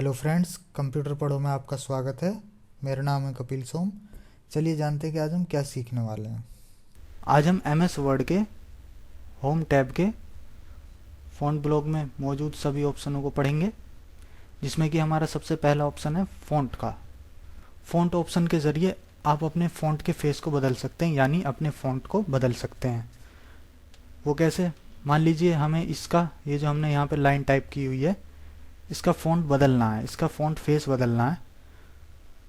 Hello friends, computer पढ़ो में आपका स्वागत है। मेरा नाम है कपिल सोम। चलिए जानते हैं कि आज हम क्या सीखने वाले हैं। आज हम एमएस वर्ड के होम टैब के फ़ॉन्ट ब्लॉक में मौजूद सभी ऑप्शनों को पढ़ेंगे, जिसमें कि हमारा सबसे पहला ऑप्शन है फ़ॉन्ट का। फ़ॉन्ट ऑप्शन के ज़रिए आप अपने फ़ॉन्ट के फेस को बदल सकते हैं, यानी अपने फ़ॉन्ट को बदल सकते हैं। वो कैसे? मान लीजिए हमें इसका ये जो हमने यहाँ पर लाइन टाइप की हुई है, इसका फ़ॉन्ट बदलना है, इसका फ़ॉन्ट फेस बदलना है।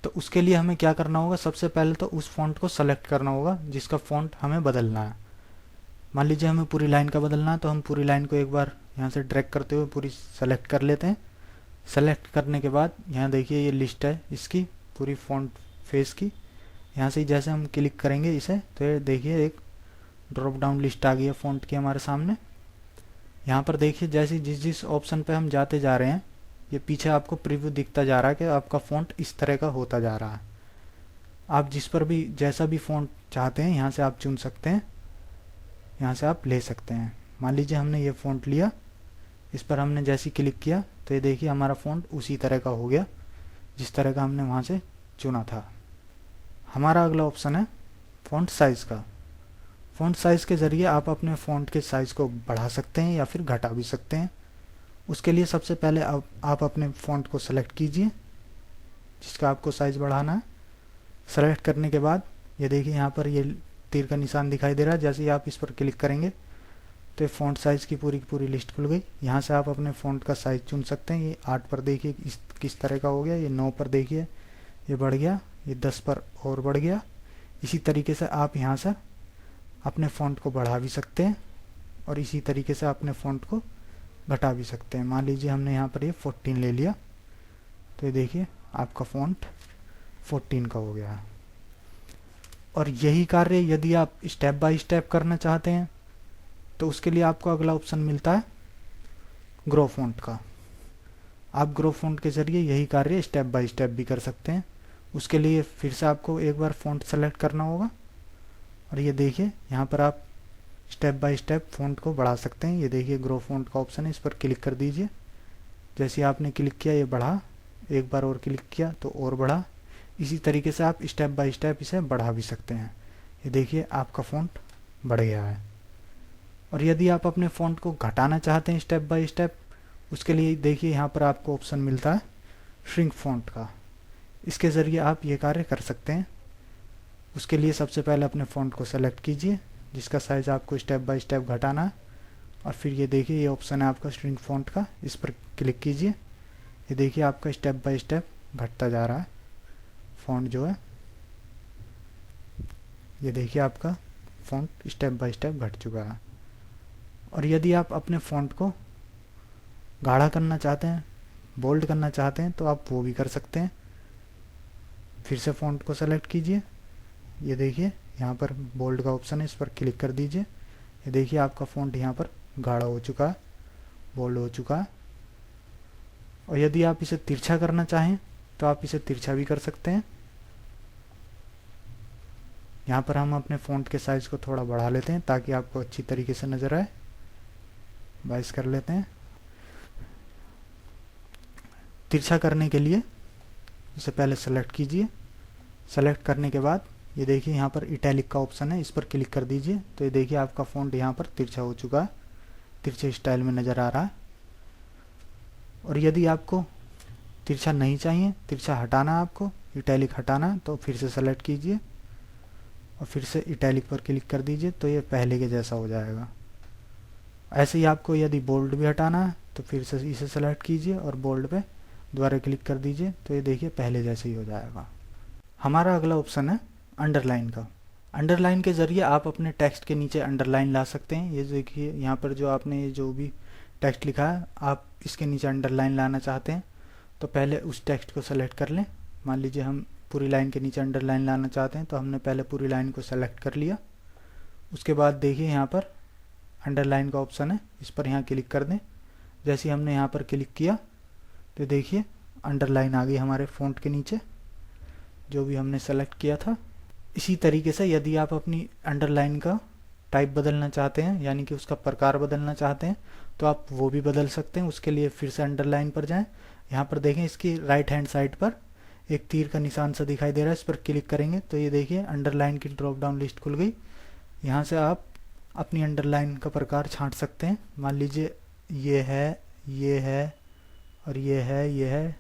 तो उसके लिए हमें क्या करना होगा? सबसे पहले तो उस फ़ॉन्ट को सेलेक्ट करना होगा जिसका फ़ॉन्ट हमें बदलना है। मान लीजिए हमें पूरी लाइन का बदलना है, तो हम पूरी लाइन को एक बार यहाँ से ड्रैग करते हुए पूरी सेलेक्ट कर लेते हैं। सेलेक्ट करने के बाद यहाँ देखिए ये लिस्ट है इसकी पूरी फ़ॉन्ट फेस की। यहाँ से जैसे हम क्लिक करेंगे इसे, तो ये देखिए एक ड्रॉप डाउन लिस्ट आ गई है फ़ॉन्ट की हमारे सामने। यहाँ पर देखिए जैसे जिस ऑप्शन पे हम जाते जा रहे हैं, ये पीछे आपको प्रीव्यू दिखता जा रहा है कि आपका फ़ॉन्ट इस तरह का होता जा रहा है। आप जिस पर भी जैसा भी फ़ॉन्ट चाहते हैं यहाँ से आप चुन सकते हैं, यहाँ से आप ले सकते हैं। मान लीजिए हमने ये फ़ॉन्ट लिया, इस पर हमने जैसे ही क्लिक किया तो ये देखिए हमारा फ़ॉन्ट उसी तरह का हो गया जिस तरह का हमने वहाँ से चुना था। हमारा अगला ऑप्शन है फ़ॉन्ट साइज़ का। फ़ॉन्ट साइज़ के ज़रिए आप अपने फ़ॉन्ट के साइज़ को बढ़ा सकते हैं या फिर घटा भी सकते हैं। उसके लिए सबसे पहले आप अपने फ़ॉन्ट को सेलेक्ट कीजिए जिसका आपको साइज़ बढ़ाना है। सेलेक्ट करने के बाद ये देखिए यहाँ पर ये तीर का निशान दिखाई दे रहा है। जैसे ही आप इस पर क्लिक करेंगे तो फ़ॉन्ट साइज़ की पूरी लिस्ट खुल गई। यहाँ से आप अपने फ़ॉन्ट का साइज़ चुन सकते हैं। ये 8 पर देखिए किस तरह का हो गया, ये 9 पर देखिए ये बढ़ गया, ये 10 पर और बढ़ गया। इसी तरीके से आप यहाँ से अपने फ़ॉन्ट को बढ़ा भी सकते हैं और इसी तरीके से अपने फ़ॉन्ट को घटा भी सकते हैं। मान लीजिए हमने यहाँ पर ये 14 ले लिया, तो ये देखिए आपका फ़ॉन्ट 14 का हो गया। और यही कार्य यदि आप स्टेप बाय स्टेप करना चाहते हैं तो उसके लिए आपको अगला ऑप्शन मिलता है ग्रो फ़ॉन्ट का। आप ग्रो फ़ॉन्ट के ज़रिए यही कार्य स्टेप बाय स्टेप भी कर सकते हैं। उसके लिए फिर से आपको एक बार फ़ॉन्ट सेलेक्ट करना होगा और ये देखिए यहाँ पर आप स्टेप बाय स्टेप फ़ॉन्ट को बढ़ा सकते हैं। ये देखिए ग्रो फ़ॉन्ट का ऑप्शन है, इस पर क्लिक कर दीजिए। जैसे ही आपने क्लिक किया ये बढ़ा, एक बार और क्लिक किया तो और बढ़ा। इसी तरीके से आप स्टेप बाय स्टेप इसे बढ़ा भी सकते हैं। ये देखिए आपका फ़ॉन्ट बढ़ गया है। और यदि आप अपने फ़ॉन्ट को घटाना चाहते हैं स्टेप बाय स्टेप, उसके लिए देखिए यहाँ पर आपको ऑप्शन मिलता है श्रिंक फ़ॉन्ट का। इसके ज़रिए आप ये कार्य कर सकते हैं। उसके लिए सबसे पहले अपने फ़ॉन्ट को सेलेक्ट कीजिए जिसका साइज़ आपको स्टेप बाय स्टेप घटाना है, और फिर ये देखिए ये ऑप्शन है आपका श्रिंक फ़ॉन्ट का, इस पर क्लिक कीजिए। ये देखिए आपका स्टेप बाय स्टेप घटता जा रहा है फ़ॉन्ट जो है। ये देखिए आपका फ़ॉन्ट स्टेप बाय स्टेप घट चुका है। और यदि आप अपने फ़ॉन्ट को गाढ़ा करना चाहते हैं, बोल्ड करना चाहते हैं, तो आप वो भी कर सकते हैं। फिर से फ़ॉन्ट को सेलेक्ट कीजिए। ये देखिए यहाँ पर बोल्ड का ऑप्शन है, इस पर क्लिक कर दीजिए। ये देखिए आपका फ़ॉन्ट यहाँ पर गाढ़ा हो चुका है, बोल्ड हो चुका है। और यदि आप इसे तिरछा करना चाहें तो आप इसे तिरछा भी कर सकते हैं। यहाँ पर हम अपने फ़ॉन्ट के साइज़ को थोड़ा बढ़ा लेते हैं ताकि आपको अच्छी तरीके से नज़र आए। 22 कर लेते हैं। तिरछा करने के लिए इसे पहले सेलेक्ट कीजिए। सेलेक्ट करने के बाद ये देखिए यहाँ पर इटैलिक का ऑप्शन है, इस पर क्लिक कर दीजिए। तो ये देखिए आपका फ़ॉन्ट यहाँ पर तिरछा हो चुका है, तिरछे स्टाइल में नज़र आ रहा है। और यदि आपको तिरछा नहीं चाहिए, तिरछा हटाना है आपको, इटैलिक हटाना है, तो फिर से सेलेक्ट कीजिए और फिर से इटैलिक पर क्लिक कर दीजिए, तो ये पहले के जैसा हो जाएगा। ऐसे ही आपको यदि बोल्ड भी हटाना है तो फिर से इसे सेलेक्ट कीजिए और बोल्ड पे दोबारा क्लिक कर दीजिए, तो ये देखिए पहले जैसे ही हो जाएगा। हमारा अगला ऑप्शन है अंडरलाइन का। अंडरलाइन के ज़रिए आप अपने टेक्स्ट के नीचे अंडरलाइन ला सकते हैं। ये देखिए यहाँ पर जो आपने ये जो भी टेक्स्ट लिखा है, आप इसके नीचे अंडरलाइन लाना चाहते हैं तो पहले उस टेक्स्ट को सेलेक्ट कर लें। मान लीजिए हम पूरी लाइन के नीचे अंडरलाइन लाना चाहते हैं, तो हमने पहले पूरी लाइन को सेलेक्ट कर लिया। उसके बाद देखिए यहाँ पर अंडरलाइन का ऑप्शन है, इस पर यहाँ क्लिक कर दें। जैसे ही हमने यहाँ पर क्लिक किया तो देखिए अंडरलाइन आ गई हमारे फ़ॉन्ट के नीचे जो भी हमने सेलेक्ट किया था। इसी तरीके से यदि आप अपनी अंडरलाइन का टाइप बदलना चाहते हैं, यानी कि उसका प्रकार बदलना चाहते हैं, तो आप वो भी बदल सकते हैं। उसके लिए फिर से अंडरलाइन पर जाएं। यहाँ पर देखें इसकी राइट हैंड साइड पर एक तीर का निशान सा दिखाई दे रहा है, इस पर क्लिक करेंगे तो ये देखिए अंडरलाइन की ड्रॉप डाउन लिस्ट खुल गई। यहाँ से आप अपनी अंडरलाइन का प्रकार छांट सकते हैं। मान लीजिए ये है, ये है और ये है,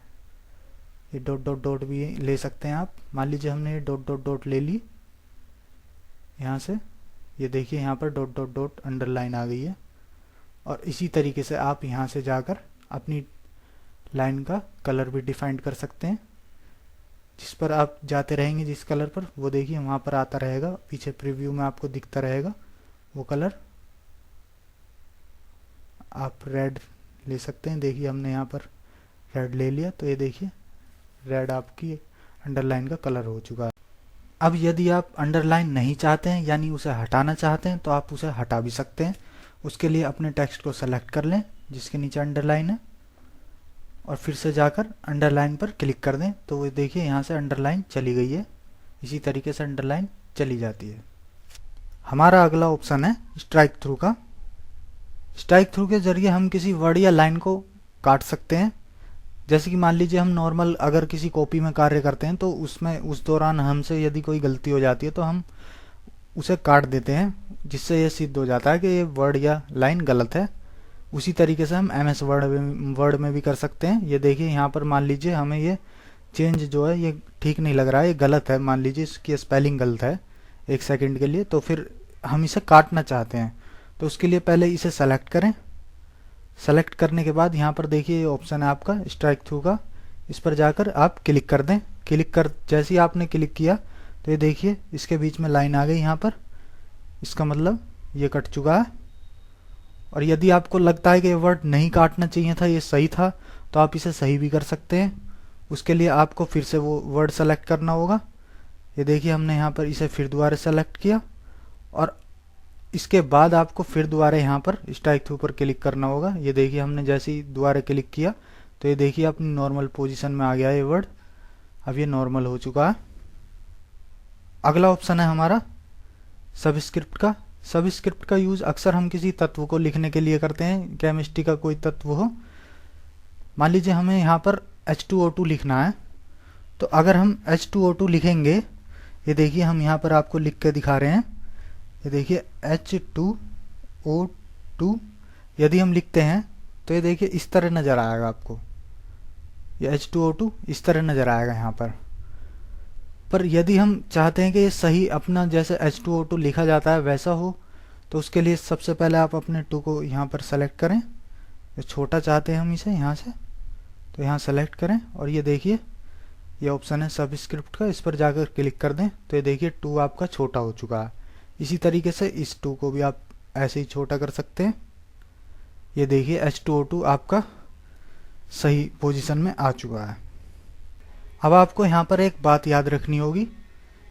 ये डॉट डॉट डॉट भी ले सकते हैं आप। मान लीजिए हमने ये डॉट डॉट डॉट ले ली यहाँ से, ये देखिए यहाँ पर डॉट डॉट डॉट अंडरलाइन आ गई है। और इसी तरीके से आप यहाँ से जाकर अपनी लाइन का कलर भी डिफाइन कर सकते हैं। जिस पर आप जाते रहेंगे जिस कलर पर, वो देखिए वहाँ पर आता रहेगा, पीछे प्रीव्यू में आपको दिखता रहेगा वो कलर। आप रेड ले सकते हैं, देखिए हमने यहाँ पर रेड ले लिया तो ये देखिए रेड आपकी अंडरलाइन का कलर हो चुका है। अब यदि आप अंडरलाइन नहीं चाहते हैं यानी उसे हटाना चाहते हैं तो आप उसे हटा भी सकते हैं। उसके लिए अपने टेक्स्ट को सेलेक्ट कर लें जिसके नीचे अंडरलाइन है और फिर से जाकर अंडरलाइन पर क्लिक कर दें तो वो देखिए यहाँ से अंडरलाइन चली गई है। इसी तरीके से अंडरलाइन चली जाती है। हमारा अगला ऑप्शन है स्ट्राइक थ्रू का। स्ट्राइक थ्रू के जरिए हम किसी वर्ड या लाइन को काट सकते हैं। जैसे कि मान लीजिए हम नॉर्मल अगर किसी कॉपी में कार्य करते हैं तो उसमें उस दौरान हमसे यदि कोई गलती हो जाती है तो हम उसे काट देते हैं, जिससे ये सिद्ध हो जाता है कि ये वर्ड या लाइन गलत है। उसी तरीके से हम MS वर्ड में भी कर सकते हैं। ये देखिए यहाँ पर मान लीजिए हमें ये चेंज जो है ये ठीक नहीं लग रहा है, ये गलत है, मान लीजिए इसकी स्पेलिंग गलत है 1 सेकंड के लिए, तो फिर हम इसे काटना चाहते हैं तो उसके लिए पहले इसे सेलेक्ट करें। सेलेक्ट करने के बाद यहाँ पर देखिए ये ऑप्शन है आपका स्ट्राइक थ्रू का, इस पर जाकर आप क्लिक कर दें। क्लिक कर जैसे ही आपने क्लिक किया तो ये देखिए इसके बीच में लाइन आ गई यहाँ पर, इसका मतलब ये कट चुका है। और यदि आपको लगता है कि ये वर्ड नहीं काटना चाहिए था, ये सही था, तो आप इसे सही भी कर सकते हैं। उसके लिए आपको फिर से वो वर्ड सेलेक्ट करना होगा। ये देखिए हमने यहाँ पर इसे फिर दोबारा सेलेक्ट किया और इसके बाद आपको फिर दोबारा यहाँ पर स्ट्राइक थ्रू पर क्लिक करना होगा। ये देखिए हमने जैसे ही दोबारा क्लिक किया तो ये देखिए अपनी नॉर्मल पोजीशन में आ गया ये वर्ड, अब ये नॉर्मल हो चुका है। अगला ऑप्शन है हमारा सबस्क्रिप्ट का। सबस्क्रिप्ट का यूज अक्सर हम किसी तत्व को लिखने के लिए करते हैं। केमिस्ट्री का कोई तत्व हो, मान लीजिए हमें यहाँ पर H2O2 लिखना है, तो अगर हम H2O2 लिखेंगे, ये देखिए हम यहाँ पर आपको लिख के दिखा रहे हैं, ये देखिए H2O2 यदि हम लिखते हैं तो ये देखिए इस तरह नज़र आएगा आपको, ये H2O2 इस तरह नज़र आएगा यहाँ पर यदि हम चाहते हैं कि ये सही अपना जैसे H2O2 लिखा जाता है वैसा हो, तो उसके लिए सबसे पहले आप अपने 2 को यहाँ पर सेलेक्ट करें। ये छोटा चाहते हैं हम इसे यहाँ से, तो यहाँ सेलेक्ट करें और ये देखिए ये ऑप्शन है सबस्क्रिप्ट का, इस पर जाकर क्लिक कर दें तो ये देखिए 2 आपका छोटा हो चुका है। इसी तरीके से इस 2 को भी आप ऐसे ही छोटा कर सकते हैं। ये देखिए H2O2 आपका सही पोजीशन में आ चुका है। अब आपको यहाँ पर एक बात याद रखनी होगी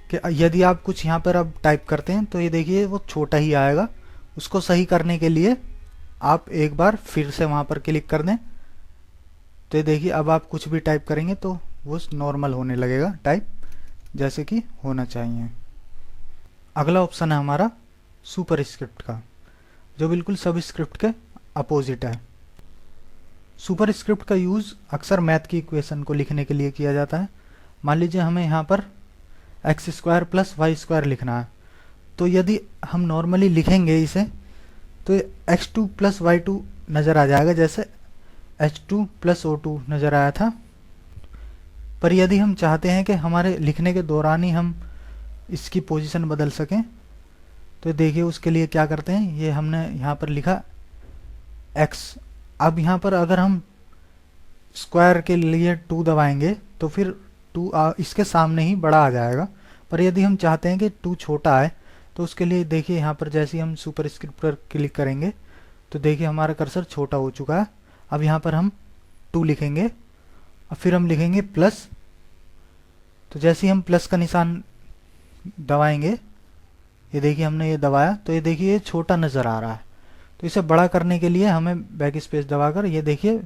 कि यदि आप कुछ यहाँ पर अब टाइप करते हैं तो ये देखिए वो छोटा ही आएगा। उसको सही करने के लिए आप एक बार फिर से वहाँ पर क्लिक कर दें तो ये देखिए अब आप कुछ भी टाइप करेंगे तो वो नॉर्मल होने लगेगा टाइप जैसे कि होना चाहिए। अगला ऑप्शन है हमारा सुपरस्क्रिप्ट का, जो बिल्कुल सबस्क्रिप्ट के अपोजिट है। सुपरस्क्रिप्ट का यूज़ अक्सर मैथ की इक्वेशन को लिखने के लिए किया जाता है। मान लीजिए हमें यहाँ पर x² + y² लिखना है, तो यदि हम नॉर्मली लिखेंगे इसे तो x2 + y2 नज़र आ जाएगा जैसे H2 + O2 नज़र आया था। पर यदि हम चाहते हैं कि हमारे लिखने के दौरान ही हम इसकी पोजीशन बदल सकें तो देखिए उसके लिए क्या करते हैं, ये हमने यहाँ पर लिखा x। अब यहाँ पर अगर हम स्क्वायर के लिए 2 दबाएंगे तो फिर 2 इसके सामने ही बड़ा आ जाएगा। पर यदि हम चाहते हैं कि 2 छोटा है तो उसके लिए देखिए यहाँ पर जैसे ही हम सुपरस्क्रिप्ट पर क्लिक करेंगे तो देखिए हमारा कर्सर छोटा हो चुका है। अब यहाँ पर हम 2 लिखेंगे और फिर हम लिखेंगे प्लस, तो जैसे ही हम प्लस का निशान दबाएंगे, ये देखिए हमने ये दबाया तो ये देखिए ये छोटा नज़र आ रहा है। तो इसे बड़ा करने के लिए हमें बैक स्पेस दबाकर ये देखिए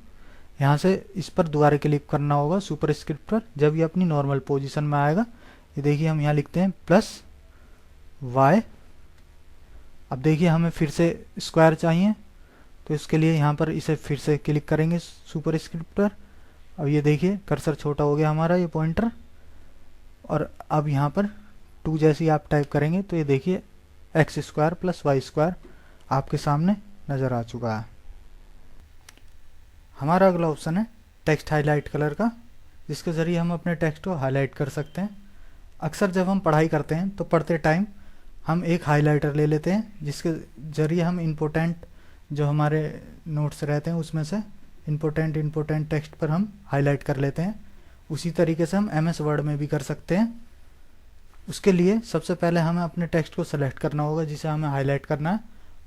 यहाँ से इस पर दोबारा क्लिक करना होगा सुपरस्क्रिप्ट पर, जब ये अपनी नॉर्मल पोजीशन में आएगा। ये देखिए हम यहाँ लिखते हैं +y। अब देखिए हमें फिर से स्क्वायर चाहिए तो इसके लिए यहाँ पर इसे फिर से क्लिक करेंगे सुपरस्क्रिप्ट पर, अब ये देखिए कर्सर छोटा हो गया हमारा ये पॉइंटर, और अब यहाँ पर 2 जैसे आप टाइप करेंगे तो ये देखिए x² + y² आपके सामने नज़र आ चुका है। हमारा अगला ऑप्शन है टेक्स्ट हाईलाइट कलर का, जिसके ज़रिए हम अपने टेक्स्ट को हाईलाइट कर सकते हैं। अक्सर जब हम पढ़ाई करते हैं तो पढ़ते टाइम हम एक हाइलाइटर ले लेते हैं, जिसके ज़रिए हम इम्पोर्टेंट जो हमारे नोट्स रहते हैं उसमें से इम्पोर्टेंट टेक्स्ट पर हम हाईलाइट कर लेते हैं। उसी तरीके से हम MS वर्ड में भी कर सकते हैं। उसके लिए सबसे पहले हमें अपने टेक्स्ट को सेलेक्ट करना होगा जिसे हमें हाईलाइट करना है।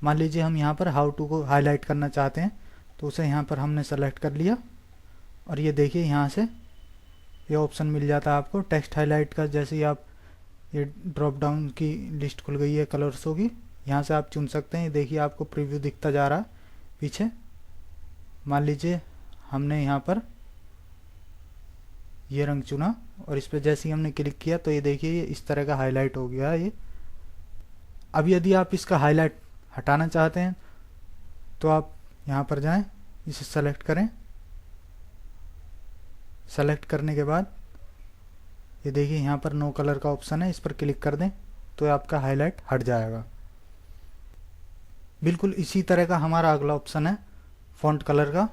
मान लीजिए हम यहाँ पर हाउ टू को हाईलाइट करना चाहते हैं, तो उसे यहाँ पर हमने सेलेक्ट कर लिया, और ये देखिए यहाँ से ये ऑप्शन मिल जाता है आपको टेक्स्ट हाईलाइट का। जैसे ही आप ये ड्रॉप डाउन की लिस्ट खुल गई है कलर्सों की, यहाँ से आप चुन सकते हैं। देखिए आपको प्रीव्यू दिखता जा रहा है पीछे। मान लीजिए हमने यहाँ पर ये रंग चुना, और इस पर जैसे ही हमने क्लिक किया तो ये देखिए ये इस तरह का हाईलाइट हो गया है ये। अब यदि आप इसका हाईलाइट हटाना चाहते हैं तो आप यहाँ पर जाएं, इसे सेलेक्ट करें। सेलेक्ट करने के बाद ये देखिए यहाँ पर नो कलर का ऑप्शन है, इस पर क्लिक कर दें तो आपका हाईलाइट हट जाएगा। बिल्कुल इसी तरह का हमारा अगला ऑप्शन है फ़ॉन्ट कलर का,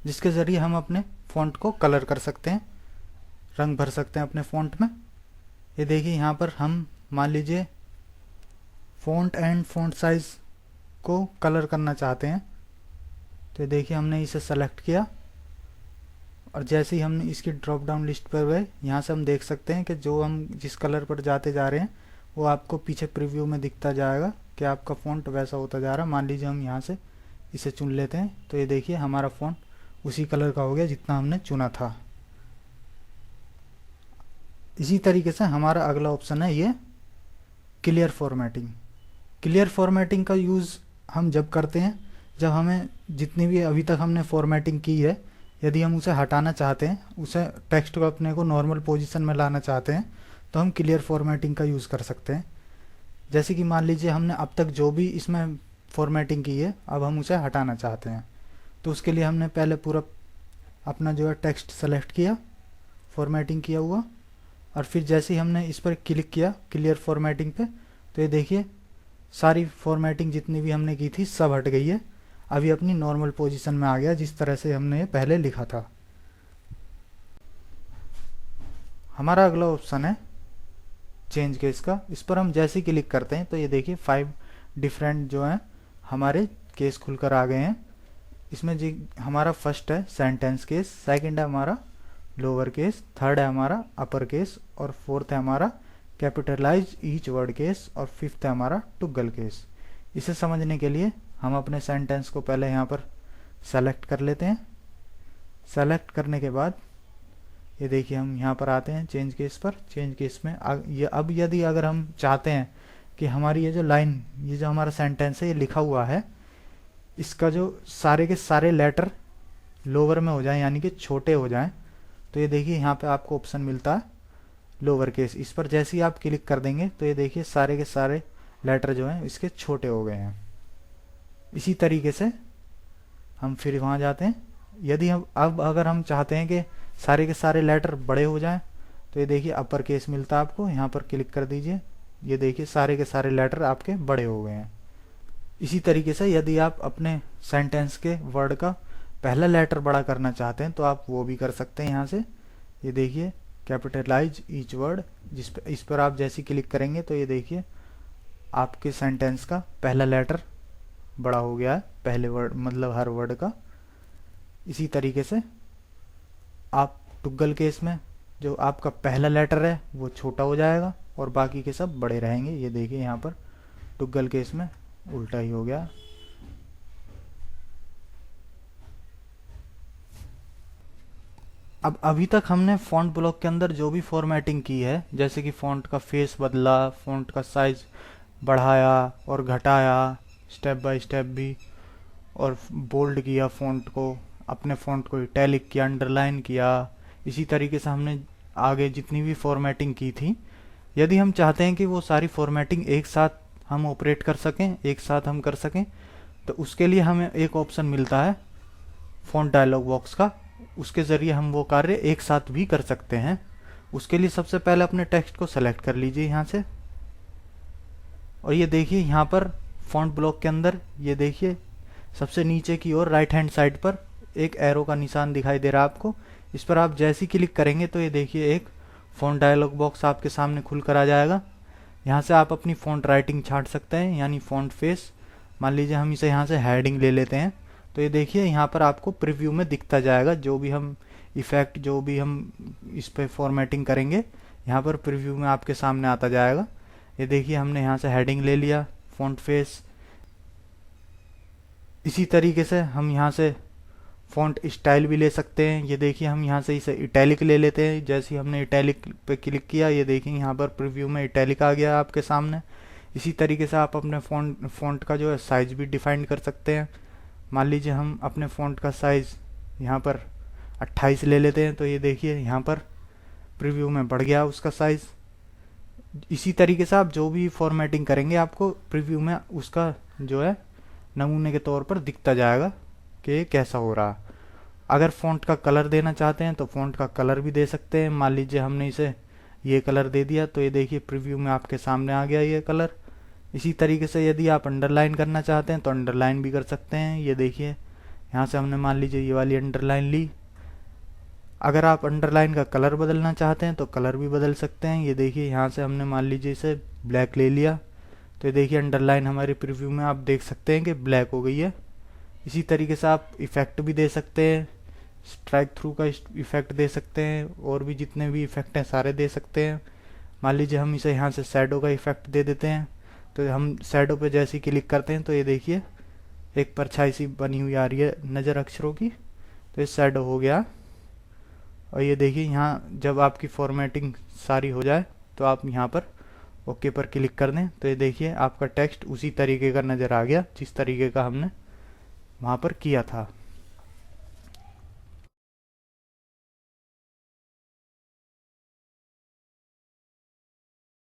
जिसके ज़रिए हम अपने फ़ॉन्ट को कलर कर सकते हैं, रंग भर सकते हैं अपने फ़ॉन्ट में। ये देखिए यहाँ पर हम मान लीजिए फ़ॉन्ट एंड फ़ॉन्ट साइज़ को कलर करना चाहते हैं, तो देखिए हमने इसे सेलेक्ट किया, और जैसे ही हमने इसकी ड्रॉप डाउन लिस्ट पर गए, यहाँ से हम देख सकते हैं कि जो हम जिस कलर पर जाते जा रहे हैं वो आपको पीछे प्रीव्यू में दिखता जाएगा कि आपका फ़ॉन्ट वैसा होता जा रहा है। मान लीजिए हम यहाँ से इसे चुन लेते हैं, तो ये देखिए हमारा फ़ॉन्ट उसी कलर का हो गया जितना हमने चुना था। इसी तरीके से हमारा अगला ऑप्शन है ये क्लियर फॉर्मेटिंग। क्लियर फॉर्मेटिंग का यूज़ हम जब करते हैं जब हमें जितनी भी अभी तक हमने फॉर्मेटिंग की है, यदि हम उसे हटाना चाहते हैं, उसे टेक्स्ट को अपने को नॉर्मल पोजीशन में लाना चाहते हैं, तो हम क्लियर फॉर्मेटिंग का यूज़ कर सकते हैं। जैसे कि मान लीजिए हमने अब तक जो भी इसमें फॉर्मेटिंग की है, अब हम उसे हटाना चाहते हैं, तो उसके लिए हमने पहले पूरा अपना जो है टेक्स्ट सेलेक्ट किया फॉर्मेटिंग किया हुआ, और फिर जैसे ही हमने इस पर क्लिक किया क्लियर फॉर्मेटिंग पे, तो ये देखिए सारी फॉर्मेटिंग जितनी भी हमने की थी सब हट गई है। अभी अपनी नॉर्मल पोजीशन में आ गया जिस तरह से हमने पहले लिखा था। हमारा अगला ऑप्शन है चेंज केस का। इस पर हम जैसे ही क्लिक करते हैं तो ये देखिए 5 डिफरेंट जो हैं हमारे केस खुलकर आ गए हैं। इसमें जी हमारा फर्स्ट है सेंटेंस केस, सेकंड है हमारा लोअर केस, थर्ड है हमारा अपर केस, और फोर्थ है हमारा कैपिटलाइज ईच वर्ड केस, और फिफ्थ है हमारा टुगल केस। इसे समझने के लिए हम अपने सेंटेंस को पहले यहाँ पर सेलेक्ट कर लेते हैं। सेलेक्ट करने के बाद ये देखिए हम यहाँ पर आते हैं चेंज केस पर। चेंज केस में ये अब यदि अगर हम चाहते हैं कि हमारी ये जो लाइन, ये जो हमारा सेंटेंस है ये लिखा हुआ है, इसका जो सारे के सारे लेटर लोअर में हो जाएं, यानी कि छोटे हो जाएं, तो ये देखिए यहाँ पे आपको ऑप्शन मिलता है लोअर केस। इस पर जैसे ही आप क्लिक कर देंगे तो ये देखिए सारे के सारे लेटर जो हैं इसके छोटे हो गए हैं। इसी तरीके से हम फिर वहाँ जाते हैं। यदि हम अब अगर हम चाहते हैं कि सारे के सारे लेटर बड़े हो जाएं, तो ये देखिए अपर केस मिलता है आपको, यहाँ पर क्लिक कर दीजिए, ये देखिए सारे के सारे लेटर आपके बड़े हो गए हैं। इसी तरीके से यदि आप अपने सेंटेंस के वर्ड का पहला लेटर बड़ा करना चाहते हैं तो आप वो भी कर सकते हैं। यहाँ से ये देखिए कैपिटलाइज ईच वर्ड, इस पर आप जैसे क्लिक करेंगे तो ये देखिए आपके सेंटेंस का पहला लेटर बड़ा हो गया है, पहले वर्ड मतलब हर वर्ड का। इसी तरीके से आप टुगल केस में जो आपका पहला लेटर है वो छोटा हो जाएगा और बाकी के सब बड़े रहेंगे। ये देखिए यहाँ पर टुगल केस में उल्टा ही हो गया। अब अभी तक हमने फॉन्ट ब्लॉक के अंदर जो भी फॉर्मेटिंग की है, जैसे कि फॉन्ट का फेस बदला, फॉन्ट का साइज बढ़ाया और घटाया स्टेप बाय स्टेप भी, और बोल्ड किया फॉन्ट को, अपने फॉन्ट को इटैलिक किया, अंडरलाइन किया। इसी तरीके से हमने आगे जितनी भी फॉर्मेटिंग की थी, यदि हम चाहते हैं कि वो सारी फॉर्मेटिंग एक साथ हम ऑपरेट कर सकें, एक साथ हम कर सकें, तो उसके लिए हमें एक ऑप्शन मिलता है फॉन्ट डायलॉग बॉक्स का। उसके ज़रिए हम वो कार्य एक साथ भी कर सकते हैं। उसके लिए सबसे पहले अपने टेक्स्ट को सेलेक्ट कर लीजिए यहाँ से, और ये देखिए यहाँ पर फॉन्ट ब्लॉक के अंदर ये देखिए सबसे नीचे की ओर राइट हैंड साइड पर एक एरो का निशान दिखाई दे रहा है आपको। इस पर आप जैसे ही क्लिक करेंगे तो ये देखिए एक फॉन्ट डायलॉग बॉक्स आपके सामने खुल कर आ जाएगा। यहाँ से आप अपनी फॉन्ट राइटिंग छांट सकते हैं, यानी फॉन्ट फेस। मान लीजिए हम इसे यहाँ से हेडिंग ले लेते हैं, तो ये देखिए यहाँ पर आपको प्रीव्यू में दिखता जाएगा जो भी हम इफ़ेक्ट, जो भी हम इस पर फॉर्मेटिंग करेंगे, यहाँ पर प्रीव्यू में आपके सामने आता जाएगा। ये देखिए हमने यहाँ से हेडिंग ले लिया, फॉन्ट फेस। इसी तरीके से हम यहाँ से फॉन्ट स्टाइल भी ले सकते हैं। ये देखिए हम यहाँ से इसे इटैलिक ले लेते हैं। जैसे ही हमने इटैलिक पे क्लिक किया, ये देखिए यहाँ पर प्रीव्यू में इटैलिक आ गया आपके सामने। इसी तरीके से आप अपने फॉन्ट का जो है साइज़ भी डिफाइन कर सकते हैं। मान लीजिए हम अपने फॉन्ट का साइज़ यहाँ पर 28 ले लेते हैं, तो ये देखिए यहाँ पर प्रीव्यू में बढ़ गया उसका साइज़। इसी तरीके से आप जो भी फॉर्मेटिंग करेंगे आपको प्रीव्यू में उसका जो है नमूने के तौर पर दिखता जाएगा कि ये कैसा हो रहा। अगर फ़ॉन्ट का कलर देना चाहते हैं तो फ़ॉन्ट का कलर भी दे सकते हैं। मान लीजिए हमने इसे ये कलर दे दिया, तो ये देखिए प्रीव्यू में आपके सामने आ गया ये कलर। इसी तरीके से यदि आप अंडरलाइन करना चाहते हैं तो अंडरलाइन भी कर सकते हैं। ये देखिए यहाँ से हमने मान लीजिए ये वाली अंडरलाइन ली। अगर आप अंडरलाइन का कलर बदलना चाहते हैं तो कलर भी बदल सकते हैं। ये देखिए यहाँ से हमने मान लीजिए इसे ब्लैक ले लिया, तो ये देखिए अंडरलाइन हमारे प्रीव्यू में आप देख सकते हैं कि ब्लैक हो गई है। इसी तरीके से आप इफ़ेक्ट भी दे सकते हैं, स्ट्राइक थ्रू का इफ़ेक्ट दे सकते हैं, और भी जितने भी इफ़ेक्ट हैं सारे दे सकते हैं। मान लीजिए हम इसे यहाँ से शैडो का इफ़ेक्ट दे देते हैं, तो हम शैडो पे जैसे ही क्लिक करते हैं तो ये देखिए एक परछाई सी बनी हुई आ रही है नज़र अक्षरों की, तो ये शैडो हो गया। और ये देखिए यहाँ जब आपकी फॉर्मेटिंग सारी हो जाए तो आप यहाँ पर ओके पर क्लिक कर दें, तो ये देखिए आपका टेक्स्ट उसी तरीके का नज़र आ गया जिस तरीके का हमने वहाँ पर किया था।